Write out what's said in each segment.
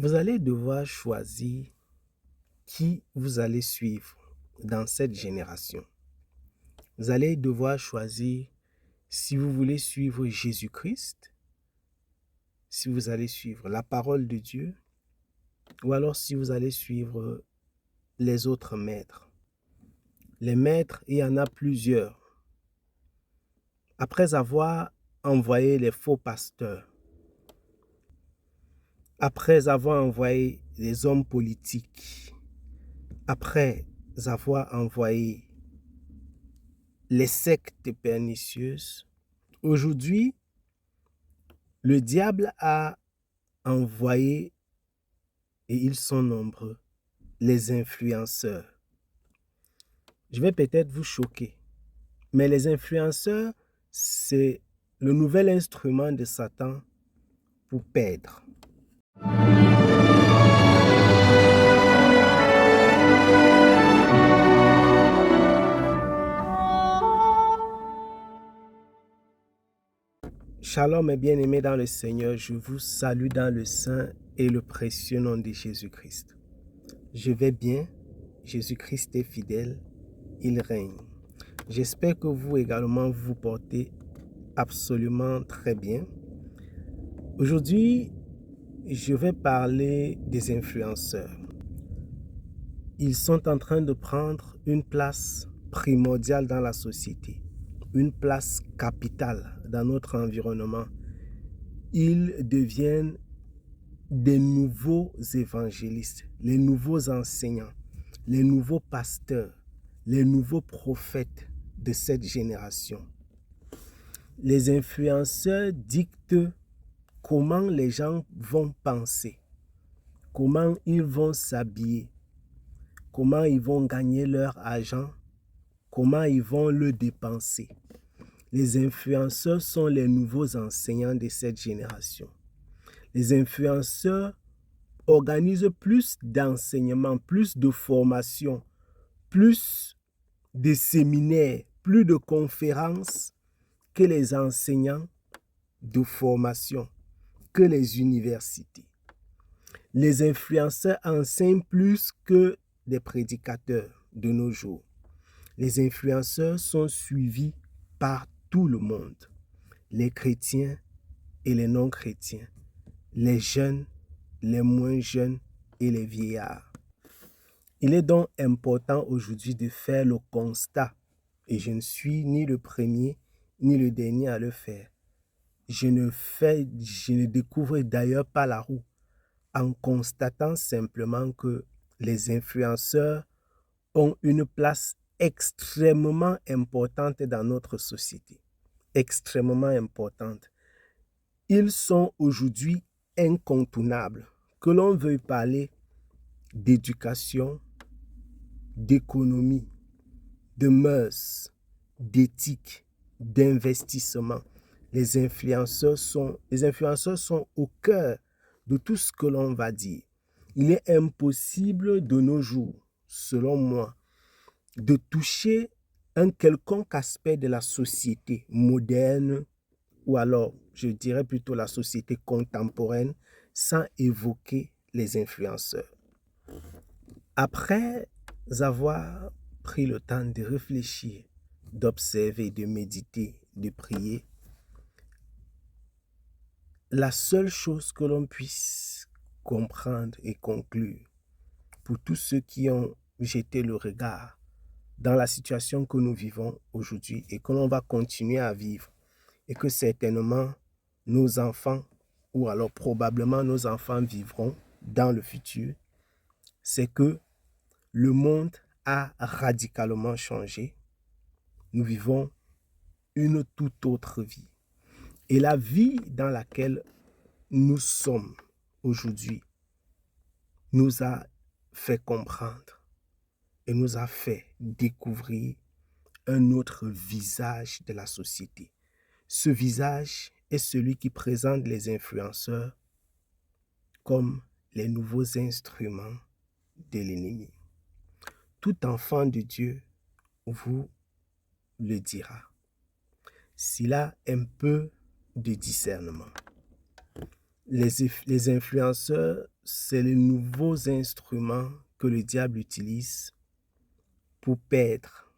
Vous allez devoir choisir qui vous allez suivre dans cette génération. Vous allez devoir choisir si vous voulez suivre Jésus-Christ, si vous allez suivre la parole de Dieu, ou alors si vous allez suivre les autres maîtres. Les maîtres, il y en a plusieurs. Après avoir envoyé les faux pasteurs, après avoir envoyé les hommes politiques, après avoir envoyé les sectes pernicieuses, aujourd'hui, le diable a envoyé, et ils sont nombreux, les influenceurs. Je vais peut-être vous choquer, mais les influenceurs, c'est le nouvel instrument de Satan pour perdre. Shalom mes bien-aimés dans le Seigneur, je vous salue dans le saint et le précieux nom de Jésus-Christ. Je vais bien, Jésus-Christ est fidèle, il règne. J'espère que vous également vous portez absolument très bien. Aujourd'hui, je vais parler des influenceurs. Ils sont en train de prendre une place primordiale dans la société, une place capitale dans notre environnement. Ils deviennent des nouveaux évangélistes, les nouveaux enseignants, les nouveaux pasteurs, les nouveaux prophètes de cette génération. Les influenceurs dictent comment les gens vont penser, comment ils vont s'habiller, comment ils vont gagner leur argent, comment ils vont le dépenser. Les influenceurs sont les nouveaux enseignants de cette génération. Les influenceurs organisent plus d'enseignements, plus de formations, plus de séminaires, plus de conférences que les enseignants de formation, que les universités. Les influenceurs enseignent plus que des prédicateurs de nos jours. Les influenceurs sont suivis par tout le monde, les chrétiens et les non-chrétiens, les jeunes, les moins jeunes et les vieillards. Il est donc important aujourd'hui de faire le constat, et je ne suis ni le premier ni le dernier à le faire. Je ne découvre d'ailleurs pas la roue en constatant simplement que les influenceurs ont une place extrêmement importante dans notre société. Extrêmement importante. Ils sont aujourd'hui incontournables. Que l'on veuille parler d'éducation, d'économie, de mœurs, d'éthique, d'investissement. Les influenceurs sont au cœur de tout ce que l'on va dire. Il est impossible de nos jours, selon moi, de toucher un quelconque aspect de la société moderne, ou alors, je dirais plutôt la société contemporaine, sans évoquer les influenceurs. Après avoir pris le temps de réfléchir, d'observer, de méditer, de prier, la seule chose que l'on puisse comprendre et conclure pour tous ceux qui ont jeté le regard dans la situation que nous vivons aujourd'hui et que l'on va continuer à vivre, et que certainement nos enfants, ou alors probablement nos enfants vivront dans le futur, c'est que le monde a radicalement changé. Nous vivons une toute autre vie. Et la vie dans laquelle nous sommes aujourd'hui nous a fait comprendre et nous a fait découvrir un autre visage de la société. Ce visage est celui qui présente les influenceurs comme les nouveaux instruments de l'ennemi. Tout enfant de Dieu vous le dira. S'il a un peu de discernement. Les influenceurs c'est les nouveaux instruments que le diable utilise pour perdre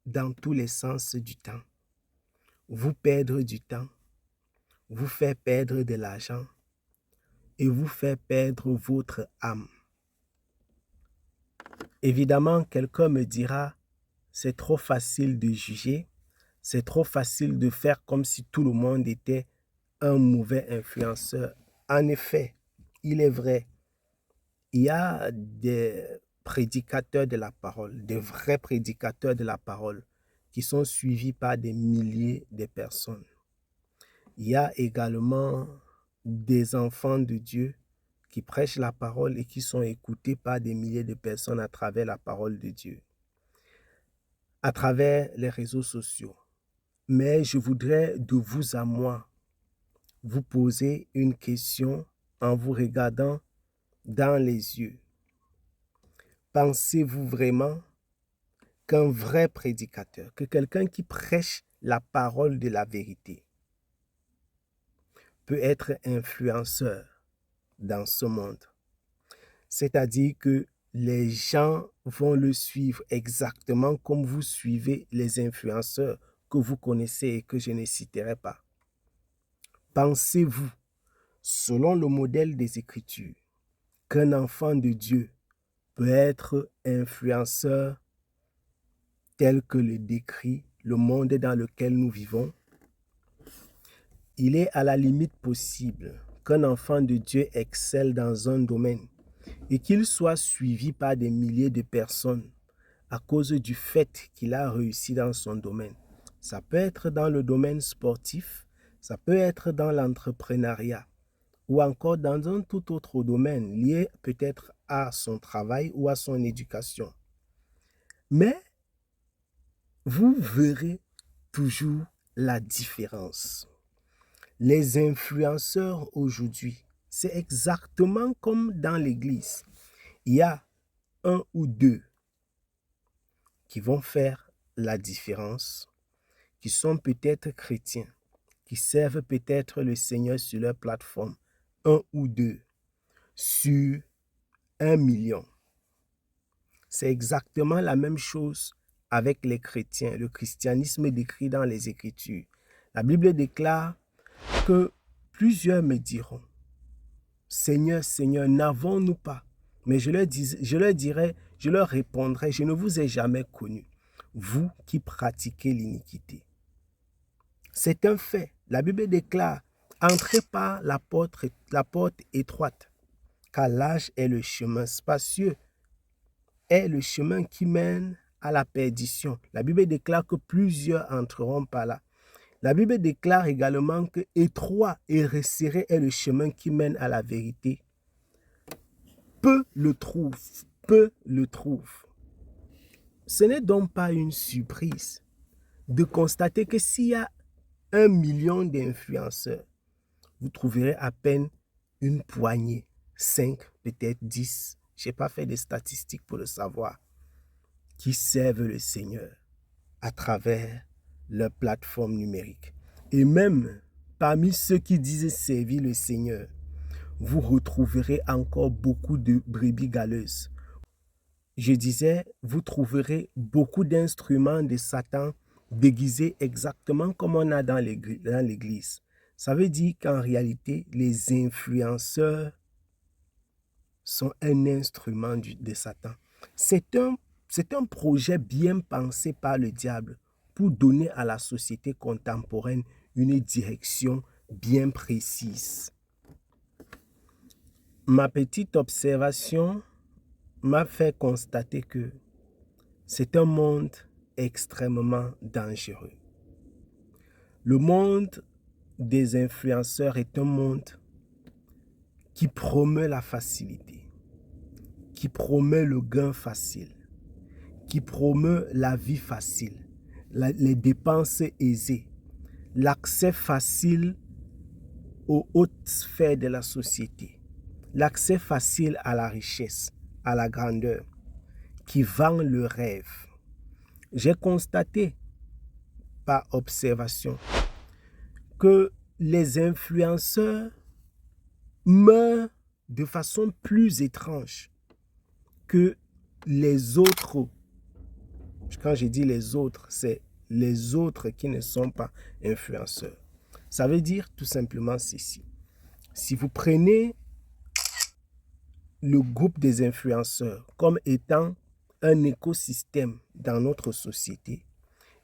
dans tous les sens du temps. Vous perdre du temps, vous faire perdre de l'argent et vous faire perdre votre âme. Évidemment, quelqu'un me dira, c'est trop facile de juger, c'est trop facile de faire comme si tout le monde était un mauvais influenceur. En effet, il est vrai, il y a des prédicateurs de la parole, des vrais prédicateurs de la parole qui sont suivis par des milliers de personnes. Il y a également des enfants de Dieu qui prêchent la parole et qui sont écoutés par des milliers de personnes à travers la parole de Dieu, à travers les réseaux sociaux. Mais je voudrais de vous à moi vous poser une question en vous regardant dans les yeux. Pensez-vous vraiment qu'un vrai prédicateur, que quelqu'un qui prêche la parole de la vérité peut être influenceur dans ce monde? C'est-à-dire que les gens vont le suivre exactement comme vous suivez les influenceurs que vous connaissez et que je ne citerai pas. Pensez-vous, selon le modèle des Écritures, qu'un enfant de Dieu peut être influenceur tel que le décrit le monde dans lequel nous vivons? Il est à la limite possible qu'un enfant de Dieu excelle dans un domaine et qu'il soit suivi par des milliers de personnes à cause du fait qu'il a réussi dans son domaine. Ça peut être dans le domaine sportif, ça peut être dans l'entrepreneuriat ou encore dans un tout autre domaine lié peut-être à son travail ou à son éducation. Mais vous verrez toujours la différence. Les influenceurs aujourd'hui, c'est exactement comme dans l'église. Il y a un ou deux qui vont faire la différence, qui sont peut-être chrétiens, qui servent peut-être le Seigneur sur leur plateforme, un ou deux sur 1 million. C'est exactement la même chose avec les chrétiens. Le christianisme décrit dans les Écritures. La Bible déclare que plusieurs me diront, Seigneur, Seigneur, n'avons-nous pas? Mais je leur répondrai, je ne vous ai jamais connu, vous qui pratiquez l'iniquité. C'est un fait. La Bible déclare, entrez par la porte étroite, car large est le chemin, spacieux est le chemin qui mène à la perdition. La Bible déclare que plusieurs entreront par là. La Bible déclare également que étroit et resserré est le chemin qui mène à la vérité. Peu le trouvent. Ce n'est donc pas une surprise de constater que s'il y a 1 million d'influenceurs, vous trouverez à peine une poignée, 5, peut-être 10, je n'ai pas fait de statistiques pour le savoir, qui servent le Seigneur à travers leur plateforme numérique. Et même parmi ceux qui disent servir le Seigneur, vous retrouverez encore beaucoup de brebis galeuses. Je disais, vous trouverez beaucoup d'instruments de Satan déguisés exactement comme on a dans l'église. Ça veut dire qu'en réalité, les influenceurs sont un instrument de Satan. C'est un projet bien pensé par le diable pour donner à la société contemporaine une direction bien précise. Ma petite observation m'a fait constater que c'est un monde extrêmement dangereux. Le monde des influenceurs est un monde qui promeut la facilité, qui promeut le gain facile, qui promeut la vie facile, les dépenses aisées, l'accès facile aux hautes sphères de la société, l'accès facile à la richesse, à la grandeur, qui vend le rêve. J'ai constaté par observation que les influenceurs meurent de façon plus étrange que les autres. Quand je dis les autres, c'est les autres qui ne sont pas influenceurs. Ça veut dire tout simplement ceci. Si vous prenez le groupe des influenceurs comme étant un écosystème dans notre société,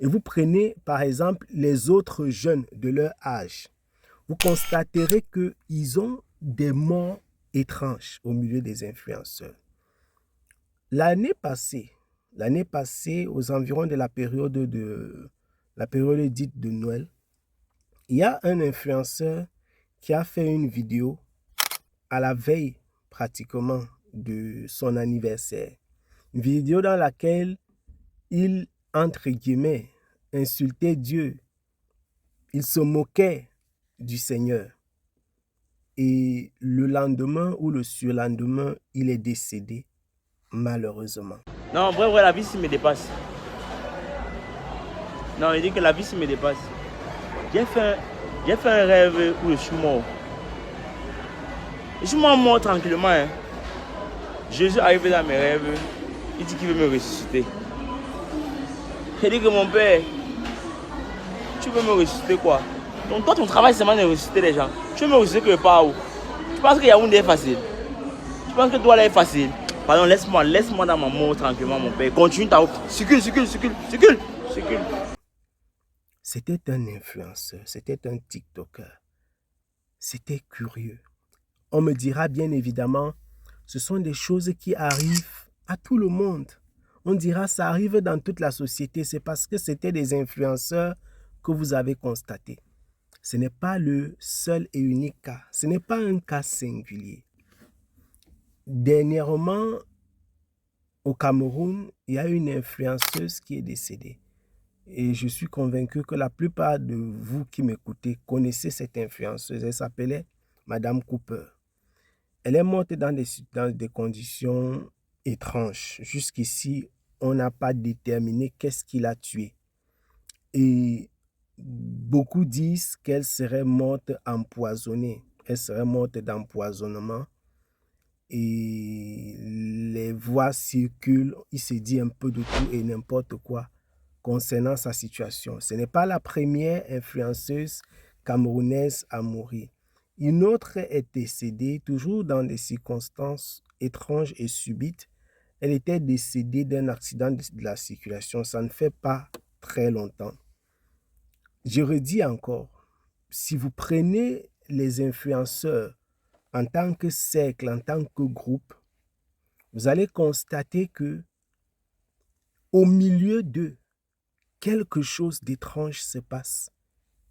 et vous prenez par exemple les autres jeunes de leur âge, vous constaterez qu'ils ont des morts étranges au milieu des influenceurs. L'année passée, aux environs de la période dite de Noël, il y a un influenceur qui a fait une vidéo à la veille pratiquement de son anniversaire. Une vidéo dans laquelle il, entre guillemets, insultait Dieu. Il se moquait du Seigneur. Et le lendemain ou le surlendemain, il est décédé, malheureusement. Non, en vrai, la vie, ça me dépasse. Non, il dit que la vie, ça me dépasse. J'ai fait un rêve où je suis mort. Je suis mort tranquillement. Hein. Jésus est arrivé dans mes rêves. Il dit qu'il veut me ressusciter. Il dit que mon père, tu veux me ressusciter quoi? Donc toi, ton travail, c'est vraiment de ressusciter les gens. Tu veux me ressusciter quelque part où? Tu penses que Yaoundé est facile? Tu penses que Douala est facile? Pardon, laisse-moi dans ma mort tranquillement, mon père. Continue ta route. Circule. C'était un influenceur, c'était un TikToker. C'était curieux. On me dira bien évidemment, ce sont des choses qui arrivent à tout le monde. On dira ça arrive dans toute la société. C'est parce que c'était des influenceurs que vous avez constaté. Ce n'est pas le seul et unique cas. Ce n'est pas un cas singulier. Dernièrement, au Cameroun, il y a une influenceuse qui est décédée. Et je suis convaincu que la plupart de vous qui m'écoutez connaissez cette influenceuse. Elle s'appelait Madame Cooper. Elle est morte dans des conditions étranges. Jusqu'ici, on n'a pas déterminé qu'est-ce qui l'a tuée. Et beaucoup disent qu'elle serait morte empoisonnée. Elle serait morte d'empoisonnement. Et les voix circulent. Il se dit un peu de tout et n'importe quoi concernant sa situation. Ce n'est pas la première influenceuse camerounaise à mourir. Une autre est décédée, toujours dans des circonstances étranges et subites. Elle était décédée d'un accident de la circulation. Ça ne fait pas très longtemps. Je redis encore, si vous prenez les influenceurs en tant que cercle, en tant que groupe, vous allez constater que au milieu d'eux, quelque chose d'étrange se passe.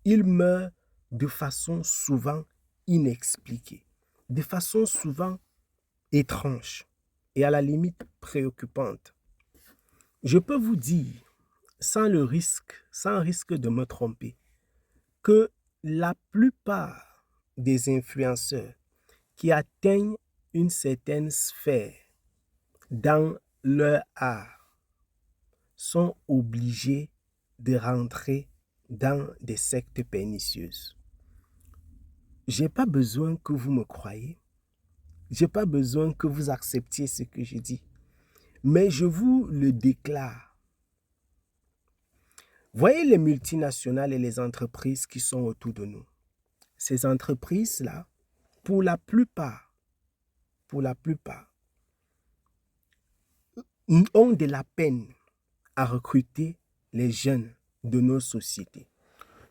Ils meurent de façon souvent inexpliquée, de façon souvent étrange et à la limite préoccupante. Je peux vous dire, sans risque de me tromper, que la plupart des influenceurs qui atteignent une certaine sphère dans leur art sont obligés de rentrer dans des sectes pernicieuses. Je n'ai pas besoin que vous me croyiez. Je n'ai pas besoin que vous acceptiez ce que je dis. Mais je vous le déclare. Voyez les multinationales et les entreprises qui sont autour de nous. Ces entreprises-là, pour la plupart, ont de la peine à recruter les jeunes de nos sociétés.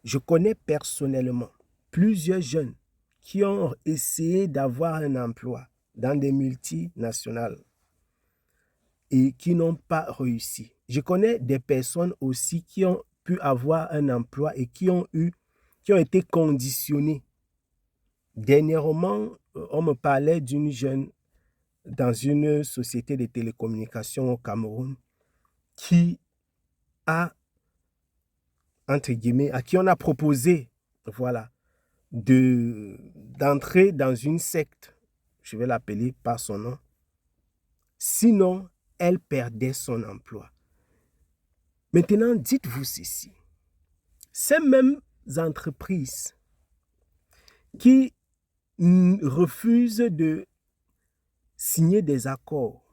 Je connais personnellement plusieurs jeunes qui ont essayé d'avoir un emploi dans des multinationales et qui n'ont pas réussi. Je connais des personnes aussi qui ont pu avoir un emploi et qui ont été conditionnées. Dernièrement, on me parlait d'une jeune dans une société de télécommunications au Cameroun qui a, entre guillemets, à qui on a proposé, voilà, d'entrer dans une secte, je vais l'appeler par son nom, sinon elle perdait son emploi. Maintenant, dites-vous ceci, ces mêmes entreprises qui refusent de signer des accords,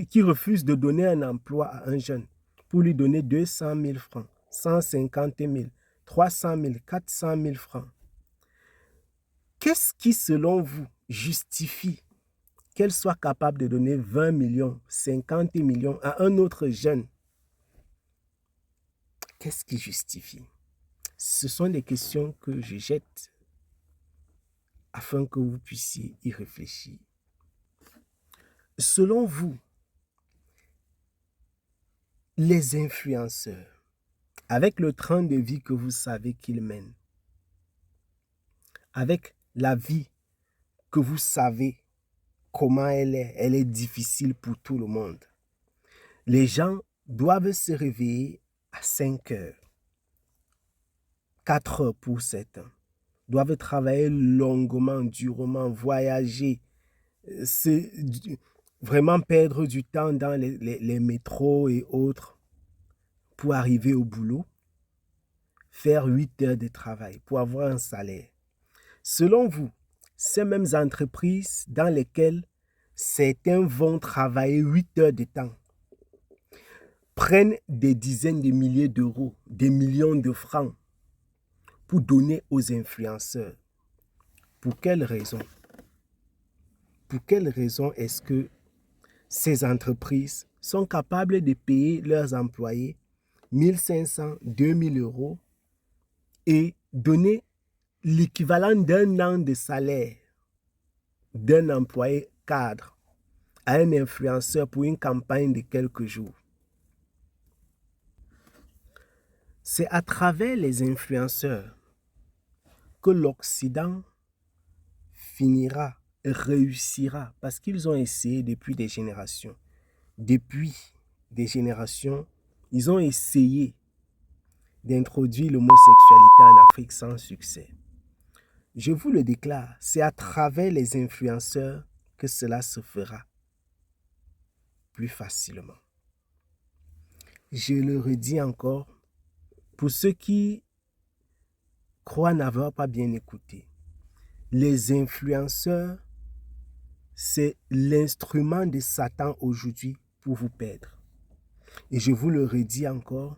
qui refusent de donner un emploi à un jeune pour lui donner 200 000 francs, 150 000, 300 000, 400 000 francs. Qu'est-ce qui, selon vous, justifie qu'elle soit capable de donner 20 millions, 50 millions à un autre jeune? Qu'est-ce qui justifie? Ce sont des questions que je jette afin que vous puissiez y réfléchir. Selon vous, les influenceurs, avec le train de vie que vous savez qu'ils mènent, avec la vie que vous savez comment elle est difficile pour tout le monde. Les gens doivent se réveiller à 5 heures, 4 heures pour certains, doivent travailler longuement, durement, voyager, vraiment perdre du temps dans les métros et autres pour arriver au boulot, faire 8 heures de travail pour avoir un salaire. Selon vous, ces mêmes entreprises dans lesquelles certains vont travailler 8 heures de temps, prennent des dizaines de milliers d'euros, des millions de francs pour donner aux influenceurs. Pour quelle raison? Pour quelle raison est-ce que ces entreprises sont capables de payer leurs employés 1 500, 2 000 euros et donner l'équivalent d'un an de salaire d'un employé cadre à un influenceur pour une campagne de quelques jours? C'est à travers les influenceurs que l'Occident réussira, parce qu'ils ont essayé depuis des générations. Depuis des générations, ils ont essayé d'introduire l'homosexualité en Afrique sans succès. Je vous le déclare, c'est à travers les influenceurs que cela se fera plus facilement. Je le redis encore, pour ceux qui croient n'avoir pas bien écouté, les influenceurs, c'est l'instrument de Satan aujourd'hui pour vous perdre. Et je vous le redis encore,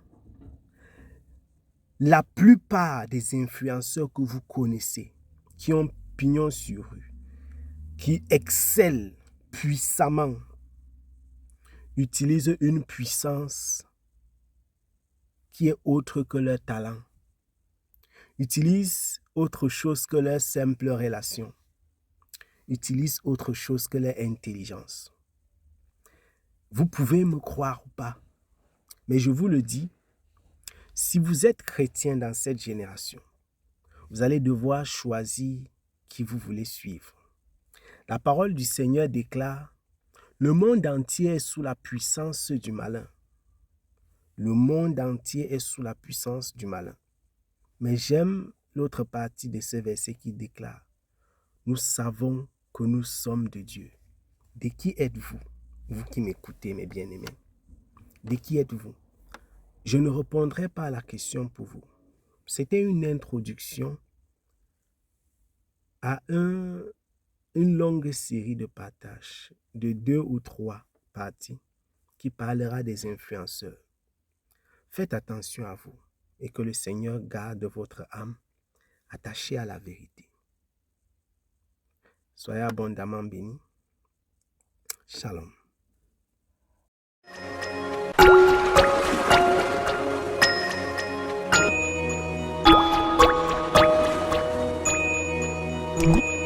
la plupart des influenceurs que vous connaissez, qui ont pignon sur rue, qui excellent puissamment, utilisent une puissance qui est autre que leur talent, utilisent autre chose que leur simple relation, utilisent autre chose que leur intelligence. Vous pouvez me croire ou pas, mais je vous le dis, si vous êtes chrétien dans cette génération, vous allez devoir choisir qui vous voulez suivre. La parole du Seigneur déclare, le monde entier est sous la puissance du malin. Le monde entier est sous la puissance du malin. Mais j'aime l'autre partie de ce verset qui déclare, nous savons que nous sommes de Dieu. De qui êtes-vous, vous qui m'écoutez, mes bien-aimés? De qui êtes-vous? Je ne répondrai pas à la question pour vous. C'était une introduction à une longue série de partages de 2 ou 3 parties qui parlera des influenceurs. Faites attention à vous et que le Seigneur garde votre âme attachée à la vérité. Soyez abondamment bénis. Shalom. Mm-hmm.